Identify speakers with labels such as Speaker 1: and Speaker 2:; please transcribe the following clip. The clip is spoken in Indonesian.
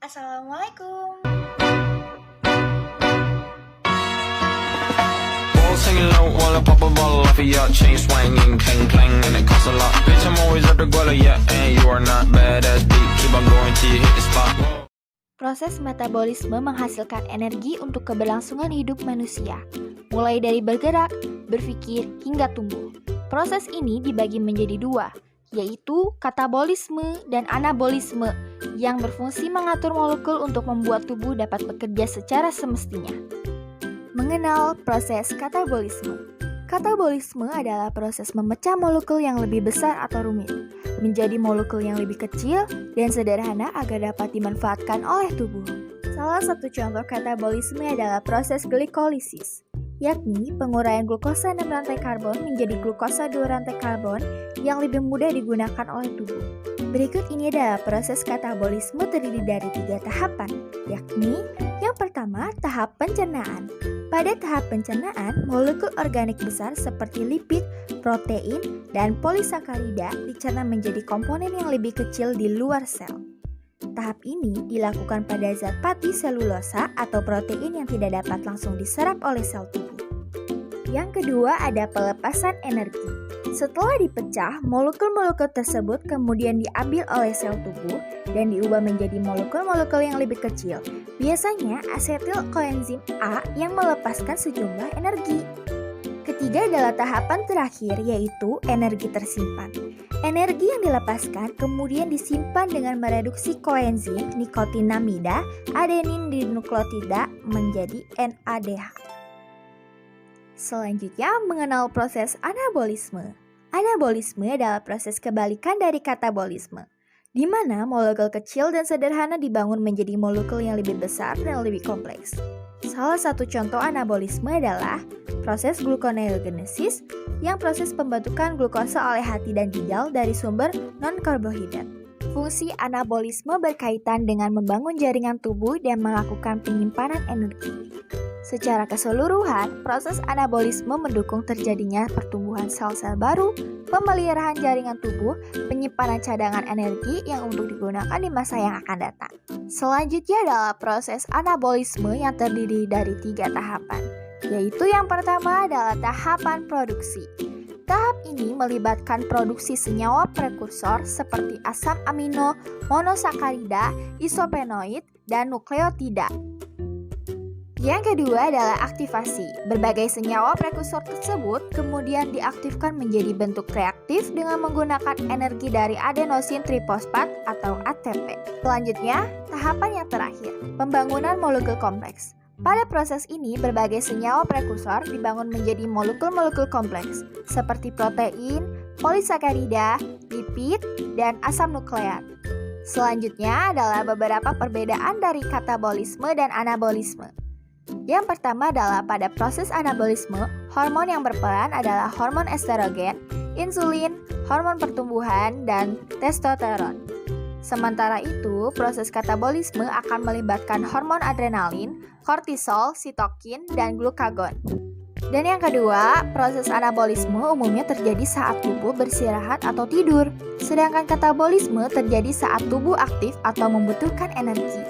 Speaker 1: Assalamualaikum.
Speaker 2: Walls hanging low while I pop a bottle off of your chain swinging, clang clang, and it costs a lot. Bitch, I'm always at the guala, yeah, and you are not badass beat. Keep on going till you hit the spot.
Speaker 1: Proses metabolisme menghasilkan energi untuk keberlangsungan hidup manusia, mulai dari bergerak, berpikir, hingga tumbuh. Proses ini dibagi menjadi dua, yaitu katabolisme dan anabolisme, yang berfungsi mengatur molekul untuk membuat tubuh dapat bekerja secara semestinya. Mengenal proses katabolisme. Katabolisme adalah proses memecah molekul yang lebih besar atau rumit menjadi molekul yang lebih kecil dan sederhana agar dapat dimanfaatkan oleh tubuh. Salah satu contoh katabolisme adalah proses glikolisis, yakni penguraian glukosa 6 rantai karbon menjadi glukosa 2 rantai karbon yang lebih mudah digunakan oleh tubuh. Berikut ini adalah proses katabolisme terdiri dari 3 tahapan, yakni yang pertama, tahap pencernaan. Pada tahap pencernaan, molekul organik besar seperti lipid, protein, dan polisakarida dicerna menjadi komponen yang lebih kecil di luar sel. Tahap ini dilakukan pada zat pati selulosa atau protein yang tidak dapat langsung diserap oleh sel tubuh. Yang kedua ada pelepasan energi. Setelah dipecah, molekul-molekul tersebut kemudian diambil oleh sel tubuh dan diubah menjadi molekul-molekul yang lebih kecil. Biasanya asetil koenzim A yang melepaskan sejumlah energi. Ketiga adalah tahapan terakhir, yaitu energi tersimpan. Energi yang dilepaskan kemudian disimpan dengan mereduksi koenzim nikotinamida adenin dinukleotida menjadi NADH. Selanjutnya mengenal proses anabolisme. Anabolisme adalah proses kebalikan dari katabolisme, di mana molekul kecil dan sederhana dibangun menjadi molekul yang lebih besar dan lebih kompleks. Salah satu contoh anabolisme adalah proses gluconeogenesis, yang proses pembentukan glukosa oleh hati dan ginjal dari sumber non-karbohidrat. Fungsi anabolisme berkaitan dengan membangun jaringan tubuh dan melakukan penyimpanan energi. Secara keseluruhan, proses anabolisme mendukung terjadinya pertumbuhan sel-sel baru, pemeliharaan jaringan tubuh, penyimpanan cadangan energi yang untuk digunakan di masa yang akan datang. Selanjutnya adalah proses anabolisme yang terdiri dari 3 tahapan, yaitu yang pertama adalah tahapan produksi. Tahap ini melibatkan produksi senyawa prekursor seperti asam amino, monosakarida, isopenoid, dan nukleotida. Yang kedua adalah aktivasi. Berbagai senyawa prekursor tersebut kemudian diaktifkan menjadi bentuk reaktif dengan menggunakan energi dari adenosin trifosfat atau ATP. Selanjutnya, tahapan yang terakhir, pembangunan molekul kompleks. Pada proses ini, berbagai senyawa prekursor dibangun menjadi molekul-molekul kompleks seperti protein, polisakarida, lipid, dan asam nukleat. Selanjutnya adalah beberapa perbedaan dari katabolisme dan anabolisme. Yang pertama adalah pada proses anabolisme, hormon yang berperan adalah hormon estrogen, insulin, hormon pertumbuhan, dan testosteron. Sementara itu, proses katabolisme akan melibatkan hormon adrenalin, kortisol, sitokin, dan glukagon. Dan yang kedua, proses anabolisme umumnya terjadi saat tubuh beristirahat atau tidur, sedangkan katabolisme terjadi saat tubuh aktif atau membutuhkan energi.